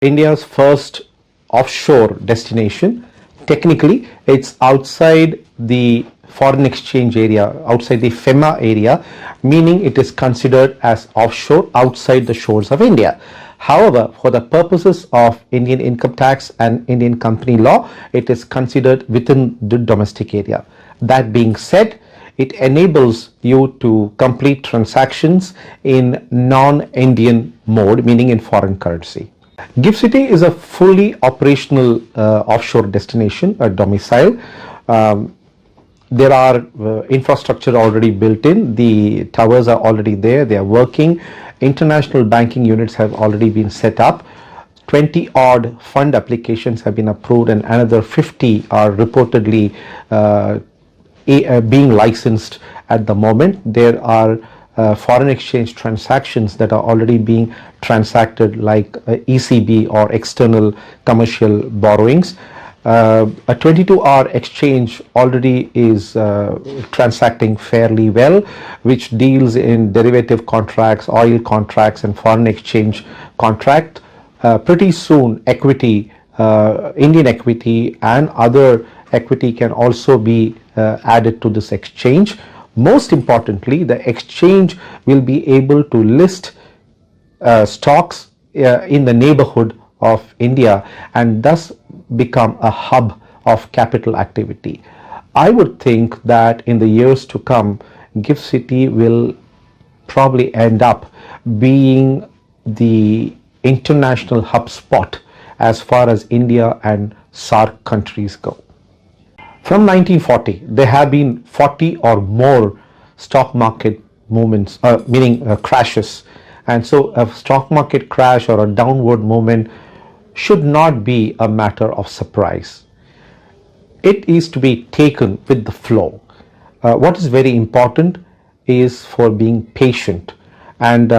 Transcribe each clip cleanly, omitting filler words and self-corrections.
India's first offshore destination. Technically, it's outside the foreign exchange area, outside the FEMA area, meaning it is considered as offshore outside the shores of India. However, for the purposes of Indian income tax and Indian company law, it is considered within the domestic area. That being said, it enables you to complete transactions in non-Indian mode, meaning in foreign currency. GiftCity is a fully operational offshore destination, a domicile. There are infrastructure already built in. The towers are already there. They are working. International banking units have already been set up. 20 odd fund applications have been approved, and another 50 are reportedly being licensed at the moment. There are foreign exchange transactions that are already being transacted, like ECB or external commercial borrowings. A 22-hour exchange already is transacting fairly well, which deals in derivative contracts, oil contracts, and foreign exchange contract. Pretty soon, equity, Indian equity and other equity can also be added to this exchange. Most importantly, the exchange will be able to list stocks in the neighborhood of India and thus become a hub of capital activity. I would think that in the years to come, GiftCity will probably end up being the international hub spot as far as India and SAARC countries go. From 1940, there have been 40 or more stock market movements, meaning crashes. And so a stock market crash or a downward movement should not be a matter of surprise. It is to be taken with the flow. What is very important is for being patient, and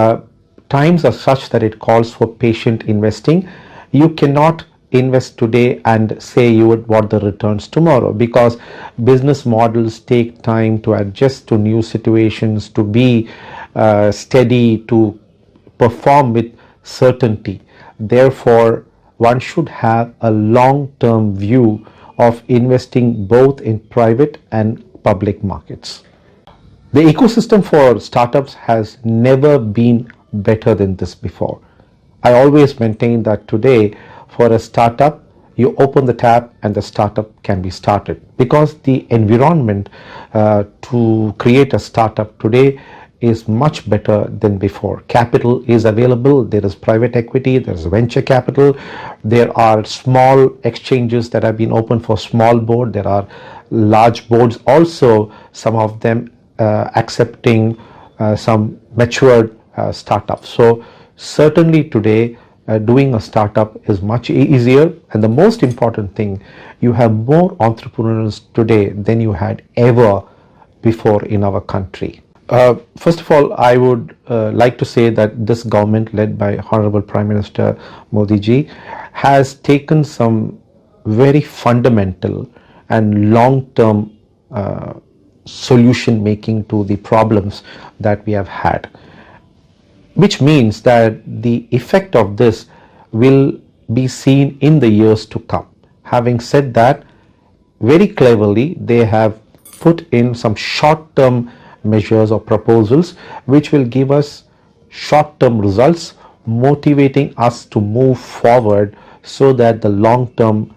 times are such that it calls for patient investing. You cannot invest today and say you would want the returns tomorrow, because business models take time to adjust to new situations, to be steady, to perform with certainty. Therefore, one should have a long-term view of investing both in private and public markets. The ecosystem for startups has never been better than this before. I always maintain that today, for a startup, you open the tap and the startup can be started, because the environment to create a startup today is much better than before. Capital is available. There is private equity, there is venture capital, there are small exchanges that have been opened for small board, there are large boards also, some of them accepting some matured startups. So certainly today doing a startup is much easier, and the most important thing, you have more entrepreneurs today than you had ever before in our country. First of all, I would like to say that this government, led by Honorable Prime Minister Modi ji, has taken some very fundamental and long-term solution making to the problems that we have had, which means that the effect of this will be seen in the years to come. Having said that, very cleverly they have put in some short-term measures or proposals which will give us short-term results, motivating us to move forward so that the long-term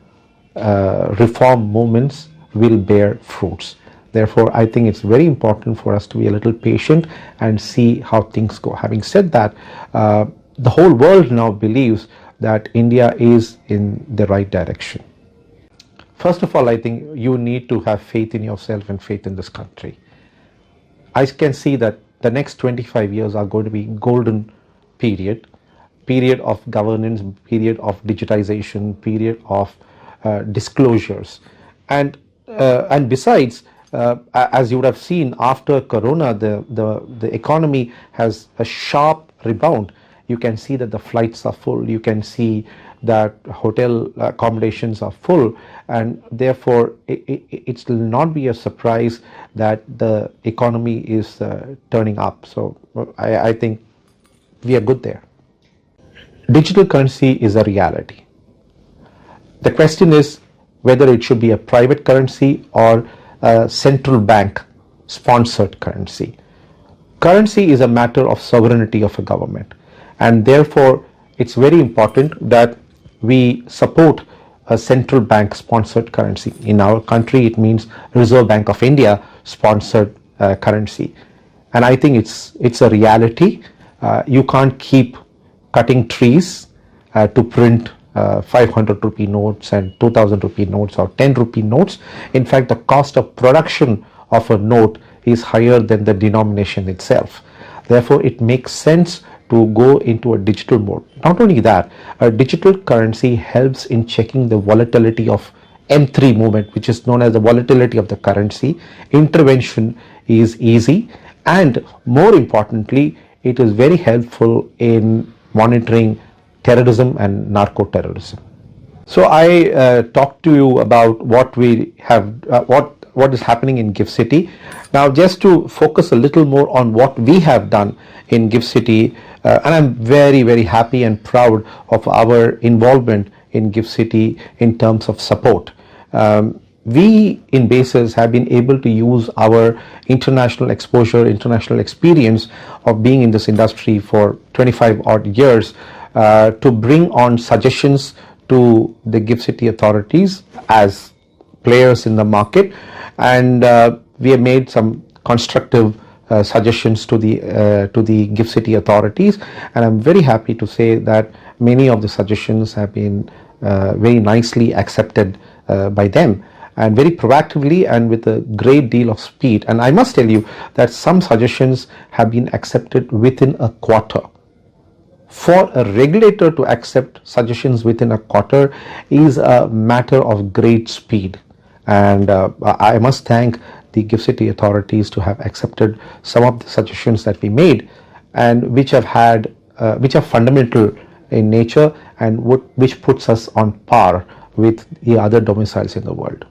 reform movements will bear fruits. Therefore, I think it's very important for us to be a little patient and see how things go. Having said that, the whole world now believes that India is in the right direction. First of all, I think you need to have faith in yourself and faith in this country. I can see that the next 25 years are going to be golden period of governance, period of digitization, period of disclosures, and besides, as you would have seen after Corona, the economy has a sharp rebound. You can see that the flights are full. You can see that hotel accommodations are full, and therefore it will not be a surprise that the economy is turning up. So I think we are good there. digital currency is a reality. The question is whether it should be a private currency or a central bank sponsored currency. Currency is a matter of sovereignty of a government, and therefore it's very important that we support a central bank sponsored currency. In our country it means Reserve Bank of India sponsored currency, and I think it's a reality. You can't keep cutting trees to print 500 rupee notes and 2000 rupee notes or 10 rupee notes. In fact, the cost of production of a note is higher than the denomination itself. Therefore, it makes sense to go into a digital mode. Not only that, a digital currency helps in checking the volatility of M3 movement, which is known as the volatility of the currency. Intervention is easy, and more importantly, it is very helpful in monitoring terrorism and narco-terrorism. So I talked to you about what we have, what is happening in GiftCity. Now, just to focus a little more on what we have done in GiftCity, and I'm very happy and proud of our involvement in GiftCity in terms of support. We in Basis have been able to use our international exposure, international experience of being in this industry for 25 odd years to bring on suggestions to the GiftCity authorities as players in the market, and we have made some constructive suggestions to the GiftCity authorities, and I'm very happy to say that many of the suggestions have been very nicely accepted by them, and very proactively and with a great deal of speed. And I must tell you that some suggestions have been accepted within a quarter. For a regulator to accept suggestions within a quarter is a matter of great speed, and I must thank the GiftCity authorities to have accepted some of the suggestions that we made, and which are fundamental in nature and which puts us on par with the other domiciles in the world.